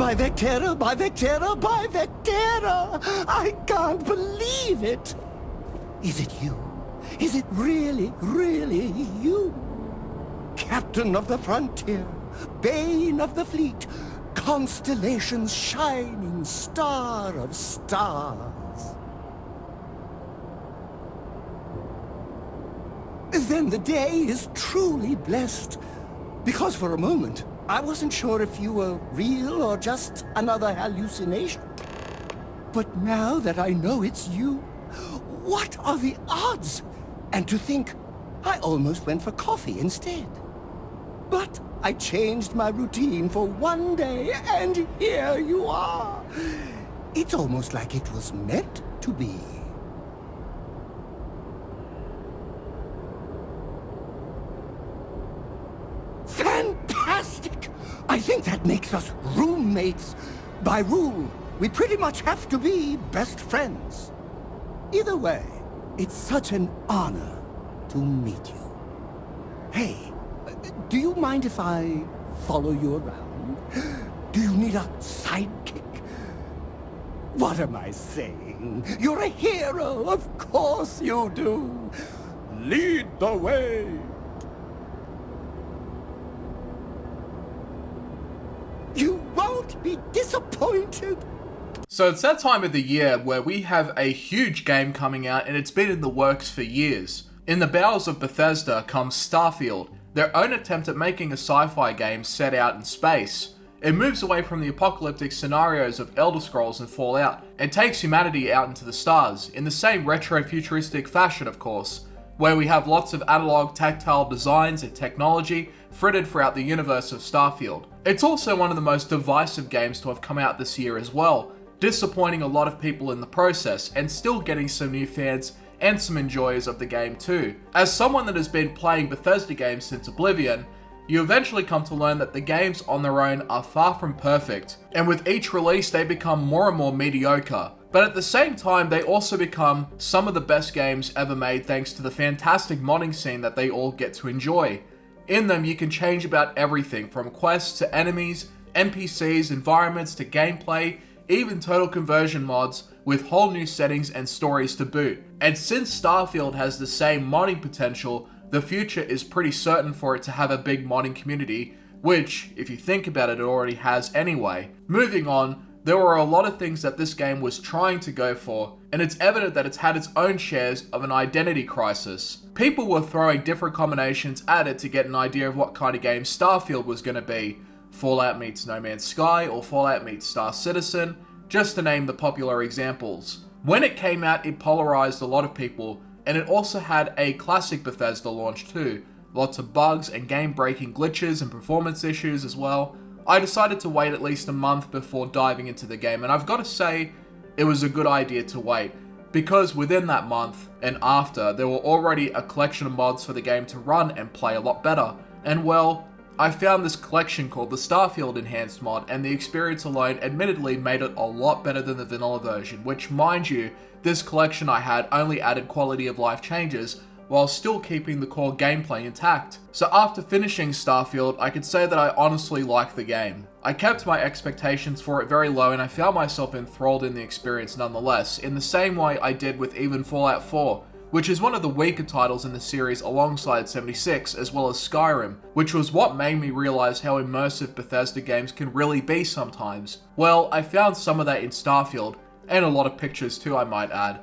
By Vectera, by Vectera, by Vectera! I can't believe it! Is it you? Is it really, really you? Captain of the frontier, bane of the fleet, constellation's shining star of stars. Then the day is truly blessed, because for a moment, I wasn't sure if you were real or just another hallucination. But now that I know it's you, what are the odds? And to think, I almost went for coffee instead. But I changed my routine for one day, and here you are. It's almost like it was meant to be. Fantastic! I think that makes us roommates. By rule, we pretty much have to be best friends. Either way, it's such an honor to meet you. Hey, do you mind if I follow you around? Do you need a sidekick? What am I saying? You're a hero, of course you do. Lead the way. You won't be disappointed. So it's that time of the year where we have a huge game coming out, and it's been in the works for years. In the bowels of Bethesda comes Starfield, their own attempt at making a sci-fi game set out in space. It moves away from the apocalyptic scenarios of Elder Scrolls and Fallout, and takes humanity out into the stars, in the same retro-futuristic fashion of course, where we have lots of analog tactile designs and technology frittered throughout the universe of Starfield. It's also one of the most divisive games to have come out this year as well, disappointing a lot of people in the process, and still getting some new fans and some enjoyers of the game too. As someone that has been playing Bethesda games since Oblivion, you eventually come to learn that the games on their own are far from perfect, and with each release they become more and more mediocre. But at the same time, they also become some of the best games ever made thanks to the fantastic modding scene that they all get to enjoy. In them, you can change about everything from quests to enemies, NPCs, environments to gameplay, even total conversion mods with whole new settings and stories to boot. And since Starfield has the same modding potential, the future is pretty certain for it to have a big modding community, which, if you think about it, it already has anyway. Moving on, there were a lot of things that this game was trying to go for, and it's evident that it's had its own shares of an identity crisis. People were throwing different combinations at it to get an idea of what kind of game Starfield was going to be. Fallout meets No Man's Sky, or Fallout meets Star Citizen, just to name the popular examples. When it came out, it polarized a lot of people, and it also had a classic Bethesda launch too. Lots of bugs and game-breaking glitches and performance issues as well. I decided to wait at least a month before diving into the game, and I've got to say, it was a good idea to wait, because within that month and after, there were already a collection of mods for the game to run and play a lot better. And well, I found this collection called the Starfield Enhanced mod, and the experience alone admittedly made it a lot better than the vanilla version, which, mind you, this collection I had only added quality of life changes while still keeping the core gameplay intact. So after finishing Starfield, I could say that I honestly liked the game. I kept my expectations for it very low, and I found myself enthralled in the experience nonetheless, in the same way I did with even Fallout 4, which is one of the weaker titles in the series alongside 76, as well as Skyrim, which was what made me realize how immersive Bethesda games can really be sometimes. Well, I found some of that in Starfield, and a lot of pictures too, I might add.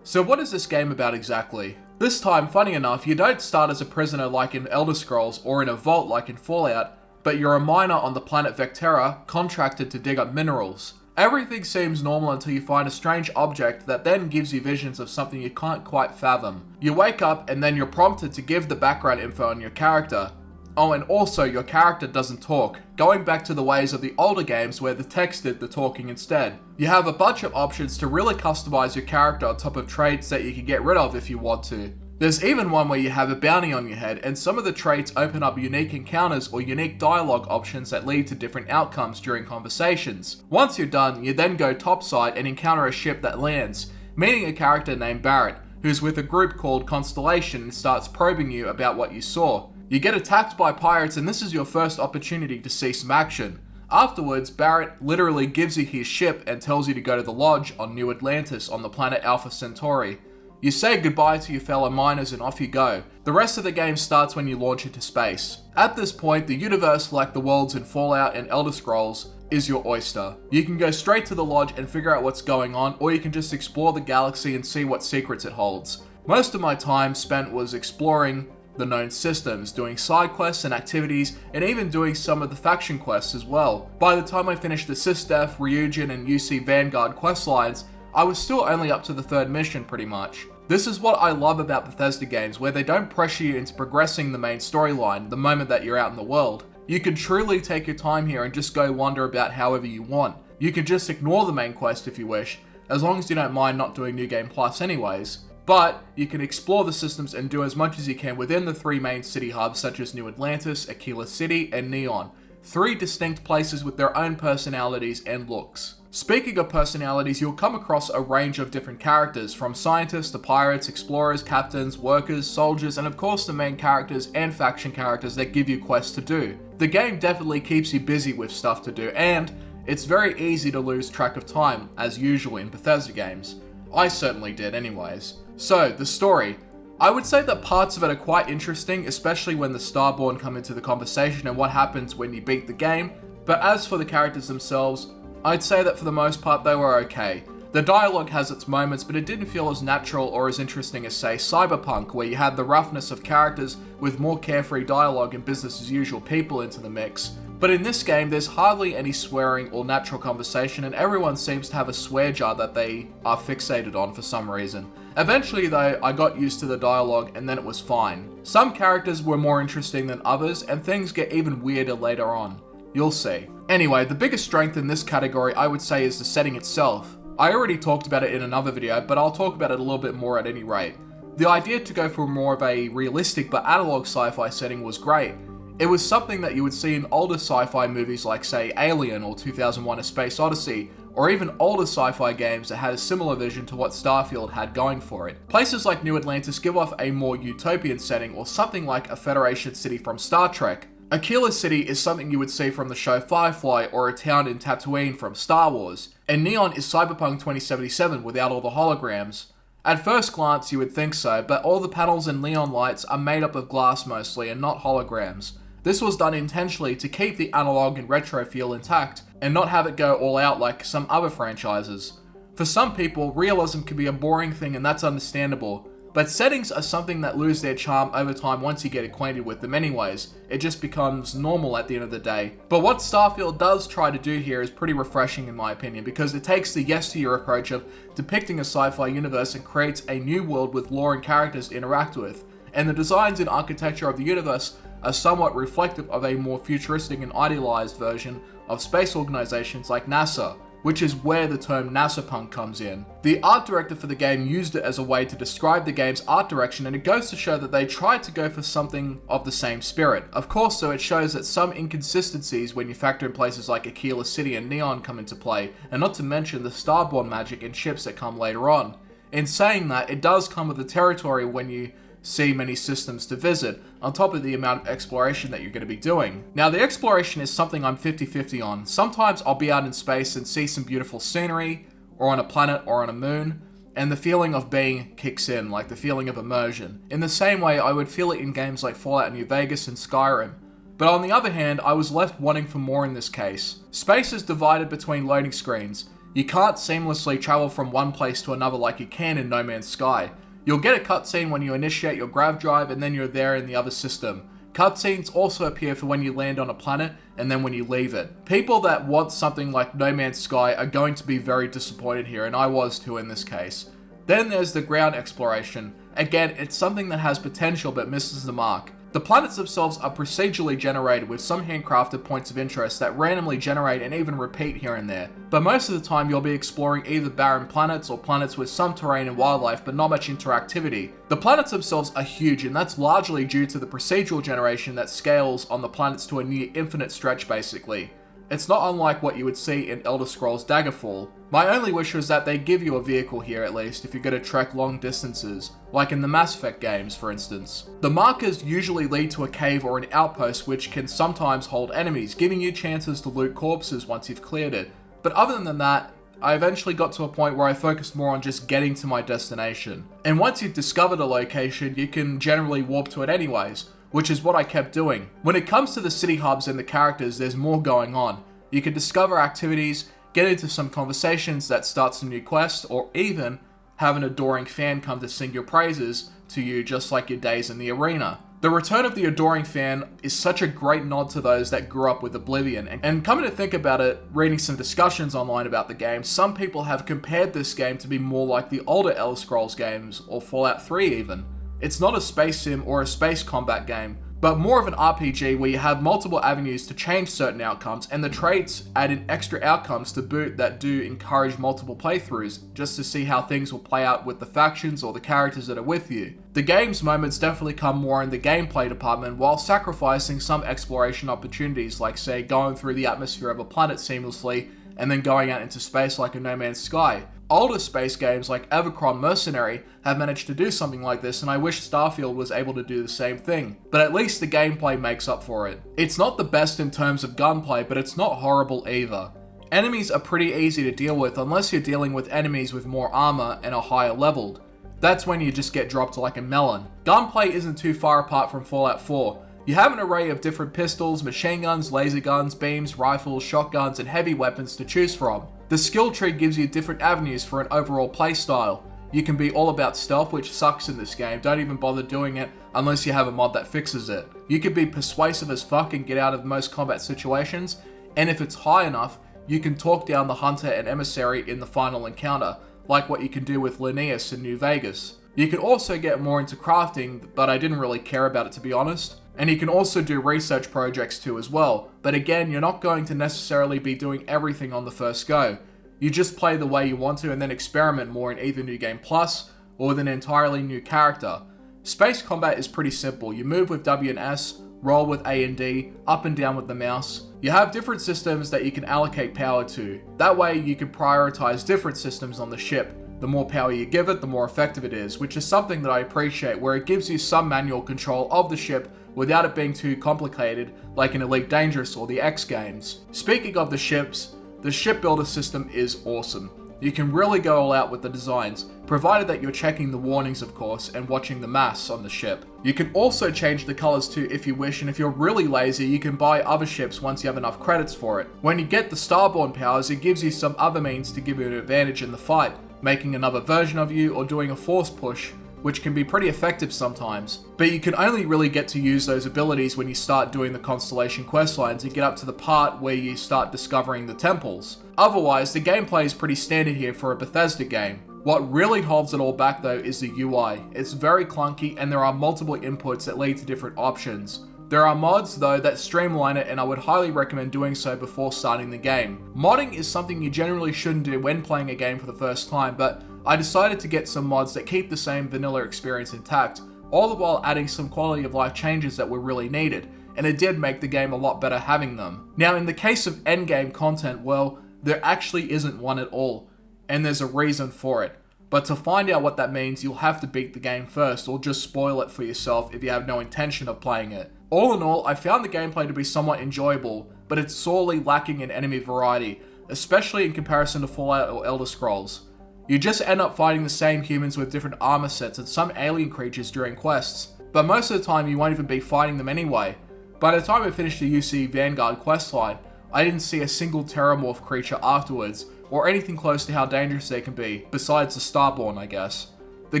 So what is this game about exactly? This time, funny enough, you don't start as a prisoner like in Elder Scrolls or in a vault like in Fallout, but you're a miner on the planet Vectera, contracted to dig up minerals. Everything seems normal until you find a strange object that then gives you visions of something you can't quite fathom. You wake up and then you're prompted to give the background info on your character. Oh, and also your character doesn't talk, going back to the ways of the older games where the text did the talking instead. You have a bunch of options to really customize your character on top of traits that you can get rid of if you want to. There's even one where you have a bounty on your head, and some of the traits open up unique encounters or unique dialogue options that lead to different outcomes during conversations. Once you're done, you then go topside and encounter a ship that lands, meeting a character named Barrett, who's with a group called Constellation and starts probing you about what you saw. You get attacked by pirates, and this is your first opportunity to see some action. Afterwards, Barrett literally gives you his ship and tells you to go to the lodge on New Atlantis on the planet Alpha Centauri. You say goodbye to your fellow miners and off you go. The rest of the game starts when you launch into space. At this point, the universe, like the worlds in Fallout and Elder Scrolls, is your oyster. You can go straight to the lodge and figure out what's going on, or you can just explore the galaxy and see what secrets it holds. Most of my time spent was exploring the known systems, doing side quests and activities, and even doing some of the faction quests as well. By the time I finished the SysDef, Ryujin, and UC Vanguard quest lines, I was still only up to the 3rd mission pretty much. This is what I love about Bethesda games, where they don't pressure you into progressing the main storyline the moment that you're out in the world. You can truly take your time here and just go wander about however you want. You can just ignore the main quest if you wish, as long as you don't mind not doing New Game Plus anyways. But you can explore the systems and do as much as you can within the 3 main city hubs such as New Atlantis, Aquila City, and Neon. 3 distinct places with their own personalities and looks. Speaking of personalities, you'll come across a range of different characters, from scientists to pirates, explorers, captains, workers, soldiers, and of course the main characters and faction characters that give you quests to do. The game definitely keeps you busy with stuff to do, and it's very easy to lose track of time, as usual in Bethesda games. I certainly did anyways. So, the story. I would say that parts of it are quite interesting, especially when the Starborn come into the conversation and what happens when you beat the game, but as for the characters themselves, I'd say that for the most part they were okay. The dialogue has its moments, but it didn't feel as natural or as interesting as, say, Cyberpunk, where you had the roughness of characters with more carefree dialogue and business as usual people into the mix. But in this game, there's hardly any swearing or natural conversation, and everyone seems to have a swear jar that they are fixated on for some reason. Eventually though, I got used to the dialogue and then it was fine. Some characters were more interesting than others, and things get even weirder later on. You'll see. Anyway, the biggest strength in this category I would say is the setting itself. I already talked about it in another video, but I'll talk about it a little bit more at any rate. The idea to go for more of a realistic but analog sci-fi setting was great. It was something that you would see in older sci-fi movies like, say, Alien or 2001: A Space Odyssey, or even older sci-fi games that had a similar vision to what Starfield had going for it. Places like New Atlantis give off a more utopian setting, or something like a Federation city from Star Trek. Aquila City is something you would see from the show Firefly, or a town in Tatooine from Star Wars. And Neon is Cyberpunk 2077 without all the holograms. At first glance you would think so, but all the panels and neon lights are made up of glass mostly and not holograms. This was done intentionally to keep the analog and retro feel intact, and not have it go all out like some other franchises. For some people, realism can be a boring thing, and that's understandable, but settings are something that lose their charm over time once you get acquainted with them anyways. It just becomes normal at the end of the day. But what Starfield does try to do here is pretty refreshing in my opinion, because it takes the yesteryear approach of depicting a sci-fi universe and creates a new world with lore and characters to interact with. And the designs and architecture of the universe are somewhat reflective of a more futuristic and idealized version of space organizations like NASA, which is where the term NASA-punk comes in. The art director for the game used it as a way to describe the game's art direction, and it goes to show that they tried to go for something of the same spirit. Of course, though, it shows that some inconsistencies when you factor in places like Aquila City and Neon come into play, and not to mention the Starborn magic and ships that come later on. In saying that, it does come with the territory when you see many systems to visit, on top of the amount of exploration that you're going to be doing. Now, the exploration is something I'm 50-50 on. Sometimes I'll be out in space and see some beautiful scenery, or on a planet or on a moon, and the feeling of being kicks in, like the feeling of immersion. In the same way, I would feel it in games like Fallout New Vegas and Skyrim. But on the other hand, I was left wanting for more in this case. Space is divided between loading screens. You can't seamlessly travel from one place to another like you can in No Man's Sky. You'll get a cutscene when you initiate your grav drive, and then you're there in the other system. Cutscenes also appear for when you land on a planet, and then when you leave it. People that want something like No Man's Sky are going to be very disappointed here, and I was too in this case. Then there's the ground exploration. Again, it's something that has potential but misses the mark. The planets themselves are procedurally generated with some handcrafted points of interest that randomly generate and even repeat here and there. But most of the time you'll be exploring either barren planets or planets with some terrain and wildlife but not much interactivity. The planets themselves are huge, and that's largely due to the procedural generation that scales on the planets to a near infinite stretch basically. It's not unlike what you would see in Elder Scrolls Daggerfall. My only wish was that they give you a vehicle here at least if you're going to trek long distances, like in the Mass Effect games for instance. The markers usually lead to a cave or an outpost which can sometimes hold enemies, giving you chances to loot corpses once you've cleared it. But other than that, I eventually got to a point where I focused more on just getting to my destination. And once you've discovered a location, you can generally warp to it anyways, which is what I kept doing. When it comes to the city hubs and the characters, there's more going on. You can discover activities, get into some conversations that start some new quests, or even have an adoring fan come to sing your praises to you just like your days in the arena. The return of the adoring fan is such a great nod to those that grew up with Oblivion, and coming to think about it, reading some discussions online about the game, some people have compared this game to be more like the older Elder Scrolls games, or Fallout 3 even. It's not a space sim or a space combat game, but more of an RPG where you have multiple avenues to change certain outcomes, and the traits add in extra outcomes to boot that do encourage multiple playthroughs, just to see how things will play out with the factions or the characters that are with you. The game's moments definitely come more in the gameplay department, while sacrificing some exploration opportunities, like say going through the atmosphere of a planet seamlessly, and then going out into space like a No Man's Sky. Older space games like Evercron Mercenary have managed to do something like this, and I wish Starfield was able to do the same thing. But at least the gameplay makes up for it. It's not the best in terms of gunplay, but it's not horrible either. Enemies are pretty easy to deal with unless you're dealing with enemies with more armor and are higher leveled. That's when you just get dropped like a melon. Gunplay isn't too far apart from Fallout 4. You have an array of different pistols, machine guns, laser guns, beams, rifles, shotguns, and heavy weapons to choose from. The skill tree gives you different avenues for an overall playstyle. You can be all about stealth, which sucks in this game, don't even bother doing it unless you have a mod that fixes it. You can be persuasive as fuck and get out of most combat situations, and if it's high enough, you can talk down the hunter and emissary in the final encounter, like what you can do with Linnaeus in New Vegas. You can also get more into crafting, but I didn't really care about it to be honest. And you can also do research projects too as well, but again, you're not going to necessarily be doing everything on the first go. You just play the way you want to and then experiment more in either New Game Plus or with an entirely new character. Space combat is pretty simple. You move with W and S, roll with A and D, up and down with the mouse. You have different systems that you can allocate power to. That way you can prioritize different systems on the ship. The more power you give it, the more effective it is, which is something that I appreciate, where it gives you some manual control of the ship without it being too complicated like in Elite Dangerous or the X games. Speaking of the ships, the shipbuilder system is awesome. You can really go all out with the designs, provided that you're checking the warnings of course and watching the mass on the ship. You can also change the colors too if you wish, and if you're really lazy you can buy other ships once you have enough credits for it. When you get the Starborn powers, it gives you some other means to give you an advantage in the fight, making another version of you or doing a force push, which can be pretty effective sometimes. But you can only really get to use those abilities when you start doing the Constellation questlines and get up to the part where you start discovering the temples. Otherwise, the gameplay is pretty standard here for a Bethesda game. What really holds it all back though is the UI. It's very clunky and there are multiple inputs that lead to different options. There are mods though that streamline it, and I would highly recommend doing so before starting the game. Modding is something you generally shouldn't do when playing a game for the first time, but I decided to get some mods that keep the same vanilla experience intact, all the while adding some quality of life changes that were really needed, and it did make the game a lot better having them. Now in the case of endgame content, well, there actually isn't one at all, and there's a reason for it. But to find out what that means, you'll have to beat the game first, or just spoil it for yourself if you have no intention of playing it. All in all, I found the gameplay to be somewhat enjoyable, but it's sorely lacking in enemy variety, especially in comparison to Fallout or Elder Scrolls. You just end up fighting the same humans with different armor sets and some alien creatures during quests, but most of the time you won't even be fighting them anyway. By the time I finished the UC Vanguard questline, I didn't see a single Terramorph creature afterwards, or anything close to how dangerous they can be, besides the Starborn I guess. The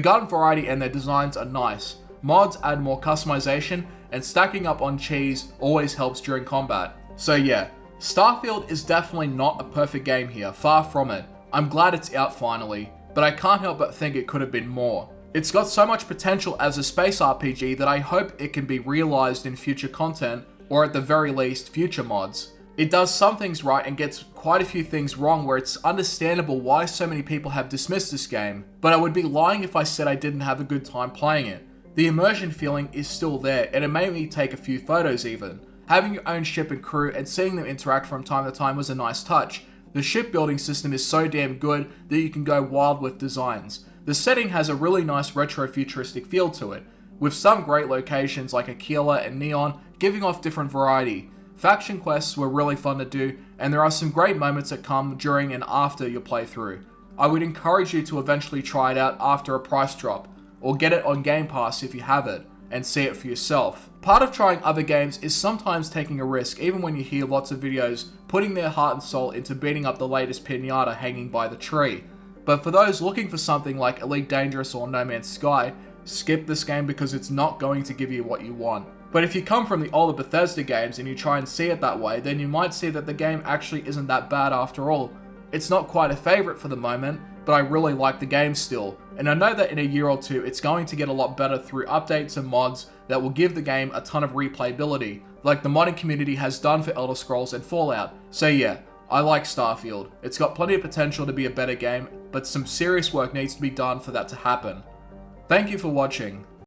gun variety and their designs are nice. Mods add more customization, and stacking up on cheese always helps during combat. So yeah, Starfield is definitely not a perfect game here, far from it. I'm glad it's out finally, but I can't help but think it could have been more. It's got so much potential as a space RPG that I hope it can be realized in future content, or at the very least, future mods. It does some things right and gets quite a few things wrong where it's understandable why so many people have dismissed this game, but I would be lying if I said I didn't have a good time playing it. The immersion feeling is still there, and it made me take a few photos even. Having your own ship and crew and seeing them interact from time to time was a nice touch. The shipbuilding system is so damn good that you can go wild with designs. The setting has a really nice retro-futuristic feel to it, with some great locations like Aquila and Neon giving off different variety. Faction quests were really fun to do, and there are some great moments that come during and after your playthrough. I would encourage you to eventually try it out after a price drop, or get it on Game Pass if you have it, and see it for yourself. Part of trying other games is sometimes taking a risk, even when you hear lots of videos putting their heart and soul into beating up the latest pinata hanging by the tree. But for those looking for something like Elite Dangerous or No Man's Sky, skip this game because it's not going to give you what you want. But if you come from the older Bethesda games and you try and see it that way, then you might see that the game actually isn't that bad after all. It's not quite a favourite for the moment, but I really like the game still, and I know that in a year or two it's going to get a lot better through updates and mods that will give the game a ton of replayability, like the modding community has done for Elder Scrolls and Fallout. So yeah, I like Starfield. It's got plenty of potential to be a better game, but some serious work needs to be done for that to happen. Thank you for watching.